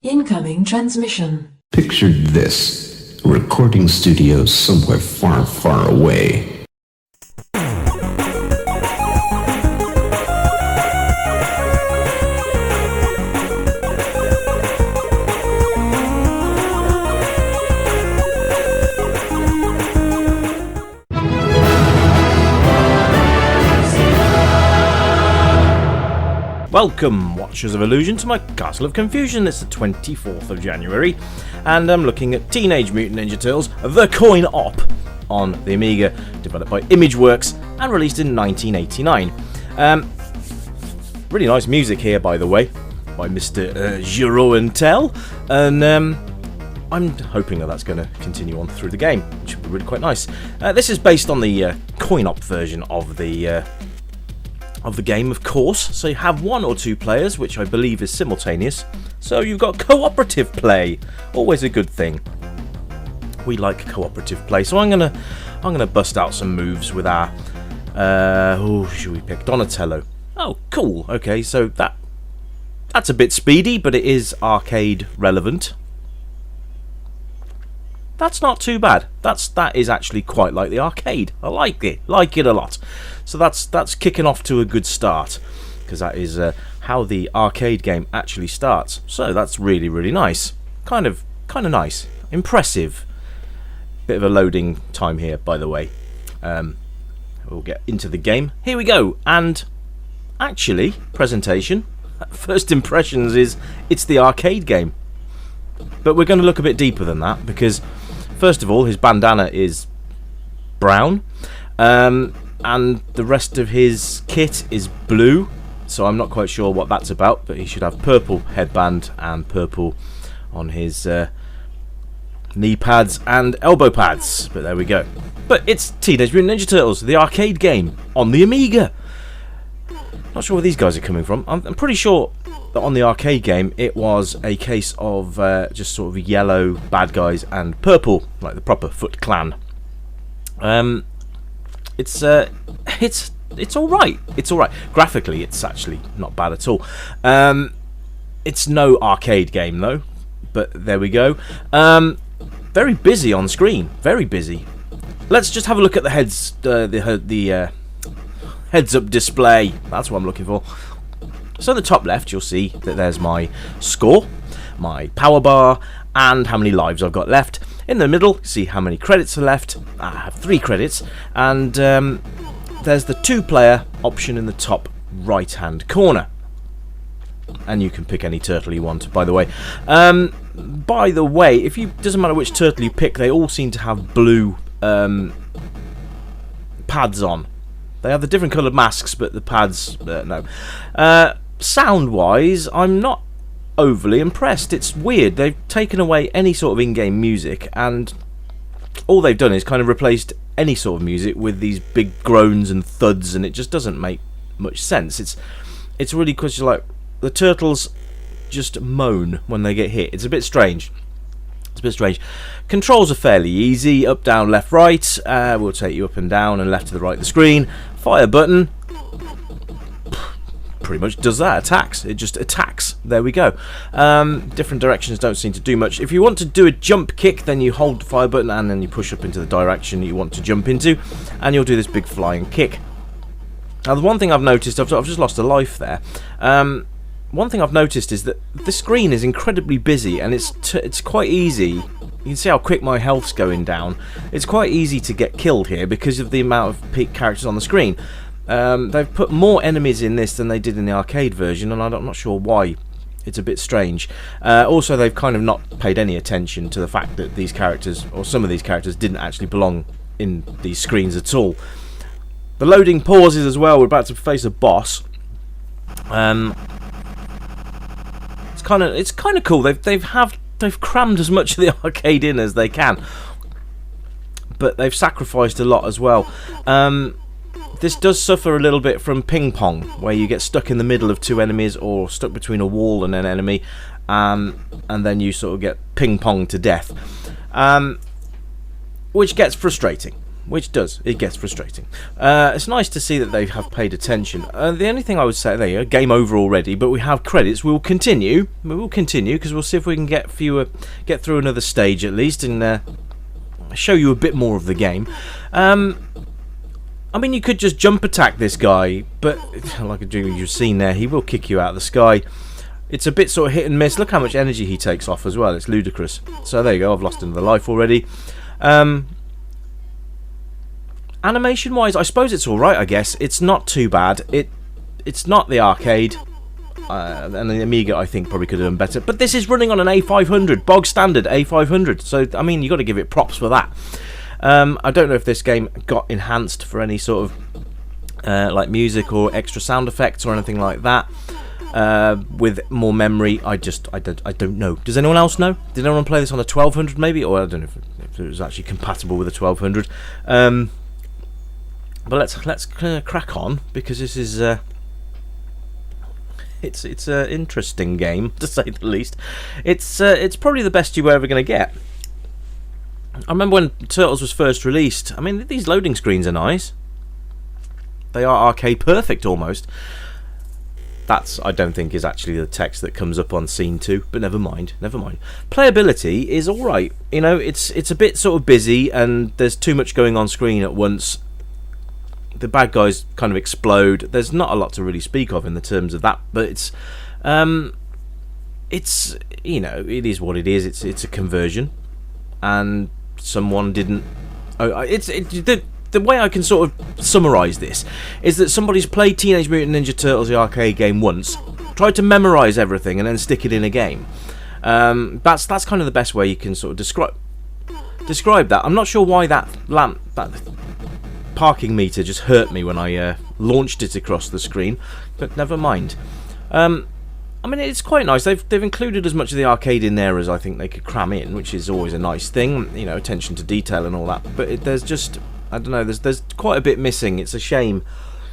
Incoming transmission. Picture this. A recording studio somewhere far, far away. Welcome, Watchers of Illusion, to my Castle of Confusion. It's the 24th of January, and I'm looking at Teenage Mutant Ninja Turtles, The Coin Op, on the Amiga, developed by Imageworks, and released in 1989. Really nice music here, by the way, by Mr. Giraud Tell, and I'm hoping that that's going to continue on through the game, which would be really quite nice. This is based on the Coin Op version of the game, of course, so you have one or two players, which I believe is simultaneous, so you've got cooperative play, always a good thing. We like cooperative play, so I'm gonna bust out some moves with our who should we pick? Donatello. Oh, cool. Okay, so that's a bit speedy, but it is arcade relevant. That's not too bad. That is actually quite like the arcade. I like it a lot. So that's kicking off to a good start, because that is how the arcade game actually starts. So that's really, really nice. Kind of nice, impressive. Bit of a loading time here, by the way. We'll get into the game. Here we go. And actually, presentation. First impressions is it's the arcade game, but we're going to look a bit deeper than that, because first of all, his bandana is brown, and the rest of his kit is blue, so I'm not quite sure what that's about, but he should have purple headband and purple on his knee pads and elbow pads, but there we go. But it's Teenage Mutant Ninja Turtles, the arcade game, on the Amiga. Not sure where these guys are coming from. I'm pretty sure that on the arcade game it was a case of just sort of yellow bad guys and purple, like the proper Foot Clan. It's all right. It's all right. Graphically, it's actually not bad at all. It's no arcade game though, but there we go. Very busy on screen. Very busy. Let's just have a look at the heads. The heads-up display. That's what I'm looking for. So at the top left, you'll see that there's my score, my power bar, and how many lives I've got left. In the middle, see how many credits are left. I have 3 credits, and there's the 2-player option in the top right-hand corner. And you can pick any turtle you want, by the way. Doesn't matter which turtle you pick, they all seem to have blue pads on. They have the different coloured masks, but the pads, no. Sound-wise, I'm not overly impressed. It's weird. They've taken away any sort of in-game music, and all they've done is kind of replaced any sort of music with these big groans and thuds, and it just doesn't make much sense. It's really because you're like, the turtles just moan when they get hit. It's a bit strange. Controls are fairly easy. Up, down, left, right. We'll take you up and down and left to the right of the screen. Fire button. Pretty much does that. Attacks. It just attacks. There we go. Different directions don't seem to do much. If you want to do a jump kick, then you hold the fire button and then you push up into the direction you want to jump into, and you'll do this big flying kick. Now, the one thing I've noticed, I've just lost a life there. One thing I've noticed is that the screen is incredibly busy, and it's quite easy. You can see how quick my health's going down. It's quite easy to get killed here because of the amount of peak characters on the screen. They've put more enemies in this than they did in the arcade version, and I'm not sure why. It's a bit strange. Also, they've kind of not paid any attention to the fact that these characters, or some of these characters, didn't actually belong in these screens at all. The loading pauses as well. We're about to face a boss. It's kind of cool. They've crammed as much of the arcade in as they can, but they've sacrificed a lot as well. This does suffer a little bit from ping pong, where you get stuck in the middle of 2 enemies, or stuck between a wall and an enemy, and then you sort of get ping ponged to death, which gets frustrating. it gets frustrating. It's nice to see that they have paid attention. The only thing I would say, there you go, game over already, but we have credits. We will continue because we'll see if we can get through another stage at least, and show you a bit more of the game. I mean, you could just jump attack this guy, but like you've seen there, he will kick you out of the sky. It's a bit sort of hit and miss. Look how much energy he takes off as well. It's ludicrous. So there you go. I've lost another life already. Animation-wise, I suppose it's all right. I guess it's not too bad. It's not the arcade, and the Amiga I think probably could have done better. But this is running on an A500, bog standard A500. So I mean, you got to give it props for that. I don't know if this game got enhanced for any sort of like music or extra sound effects or anything like that. With more memory, I don't know. Does anyone else know? Did anyone play this on a 1200 maybe, or I don't know if it was actually compatible with a 1200? But let's crack on, because this is it's an interesting game, to say the least. It's probably the best you were ever going to get. I remember when Turtles was first released. I mean, these loading screens are nice. They are arcade perfect almost. That's, I don't think, is actually the text that comes up on scene 2, but never mind. Playability is alright. You know, it's a bit sort of busy, and there's too much going on screen at once. The bad guys kind of explode. There's not a lot to really speak of in the terms of that, but it's you know, it is what it is. It's a conversion, and someone didn't. The way I can sort of summarise this is that somebody's played Teenage Mutant Ninja Turtles, the arcade game, once, tried to memorise everything, and then stick it in a game. That's kind of the best way you can sort of describe that. I'm not sure why that parking meter just hurt me when I launched it across the screen, but never mind. I mean, it's quite nice. They've included as much of the arcade in there as I think they could cram in, which is always a nice thing. You know, attention to detail and all that. But there's just, I don't know, there's quite a bit missing. It's a shame.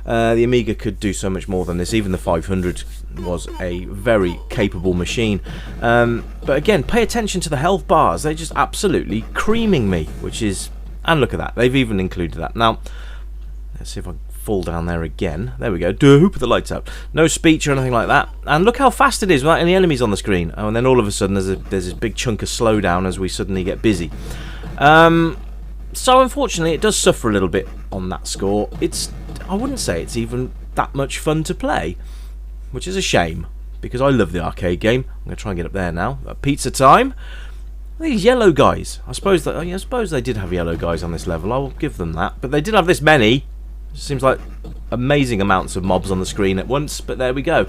The Amiga could do so much more than this. Even the 500 was a very capable machine. But again, pay attention to the health bars. They're just absolutely creaming me, which is... And look at that. They've even included that. Now, let's see if I can fall down there again. There we go. Put the lights out. No speech or anything like that. And look how fast it is without any enemies on the screen. Oh, and then all of a sudden there's this big chunk of slowdown as we suddenly get busy. So unfortunately it does suffer a little bit on that score. I wouldn't say it's even that much fun to play, which is a shame, because I love the arcade game. I'm going to try and get up there now. Pizza time. These yellow guys. I suppose they did have yellow guys on this level. I will give them that. But they didn't have this many. It seems like amazing amounts of mobs on the screen at once. But there we go.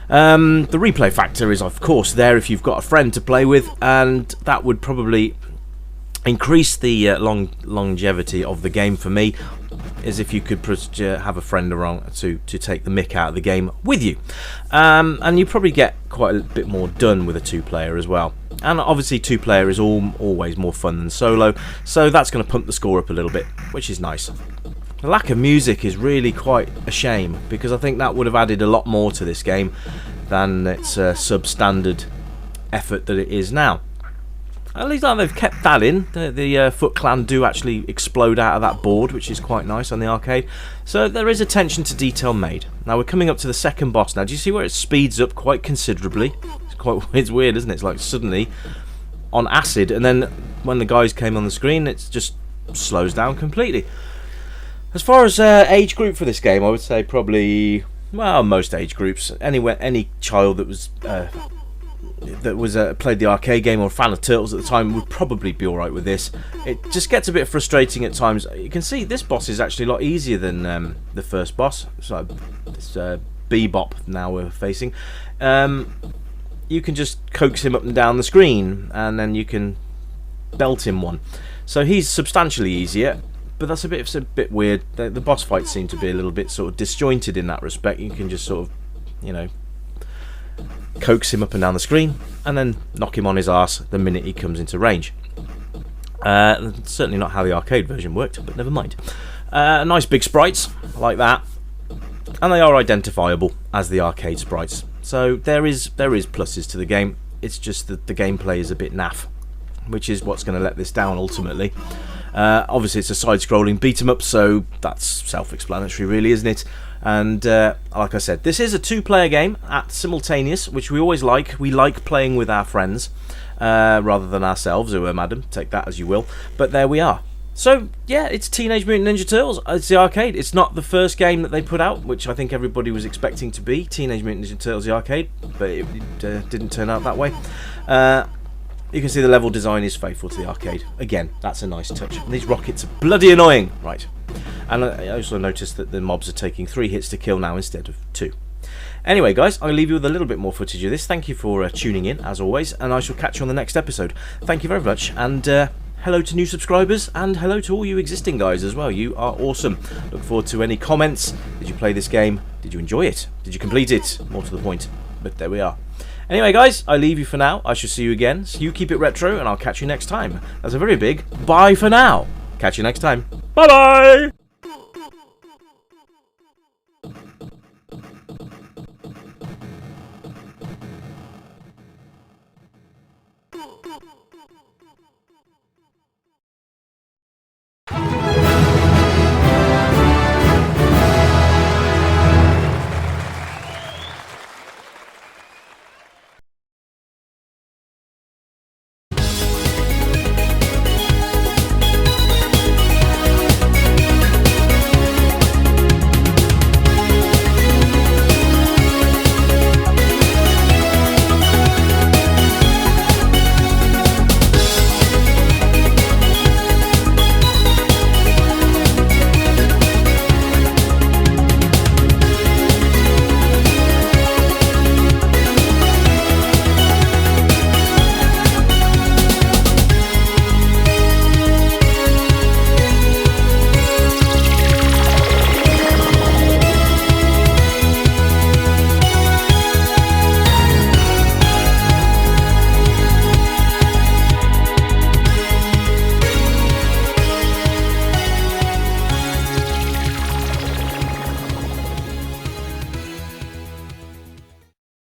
The replay factor is, of course, there if you've got a friend to play with, and that would probably increase the longevity of the game for me, is if you could have a friend around to take the mick out of the game with you. And you probably get quite a bit more done with a two-player as well. And obviously two-player is always more fun than solo, so that's going to pump the score up a little bit, which is nice. The lack of music is really quite a shame, because I think that would have added a lot more to this game than its substandard effort that it is now. At least they've kept that in. The Foot Clan do actually explode out of that board, which is quite nice on the arcade. So there is attention to detail made. Now we're coming up to the second boss now. Do you see where it speeds up quite considerably? It's weird, isn't it? It's like suddenly on acid, and then when the guys came on the screen, it just slows down completely. As far as age group for this game, I would say probably, well, most age groups. Any child that was played the arcade game or a fan of Turtles at the time would probably be alright with this. It just gets a bit frustrating at times. You can see this boss is actually a lot easier than the first boss. So this Bebop now we're facing. You can just coax him up and down the screen, and then you can belt him one. So he's substantially easier, but that's a bit weird. The boss fights seem to be a little bit sort of disjointed in that respect. You can just sort of, you know, coax him up and down the screen, and then knock him on his arse the minute he comes into range. Certainly not how the arcade version worked, but never mind. Nice big sprites, like that. And they are identifiable as the arcade sprites. So there is pluses to the game. It's just that the gameplay is a bit naff, which is what's going to let this down ultimately. Obviously, it's a side-scrolling beat-em-up, so that's self-explanatory, really, isn't it? And like I said, this is a two-player game at simultaneous, which we always like. We like playing with our friends rather than ourselves, madam. Take that as you will. But there we are. So, yeah, it's Teenage Mutant Ninja Turtles. It's the arcade. It's not the first game that they put out, which I think everybody was expecting to be Teenage Mutant Ninja Turtles the arcade, but it didn't turn out that way. You can see the level design is faithful to the arcade. Again, that's a nice touch. And these rockets are bloody annoying. Right. And I also noticed that the mobs are taking 3 hits to kill now instead of 2. Anyway, guys, I'll leave you with a little bit more footage of this. Thank you for tuning in, as always, and I shall catch you on the next episode. Thank you very much, and hello to new subscribers, and hello to all you existing guys as well. You are awesome. Look forward to any comments. Did you play this game? Did you enjoy it? Did you complete it? More to the point. But there we are. Anyway, guys, I leave you for now. I shall see you again. So you keep it retro, and I'll catch you next time. That's a very big bye for now. Catch you next time. Bye-bye! Boop, boop.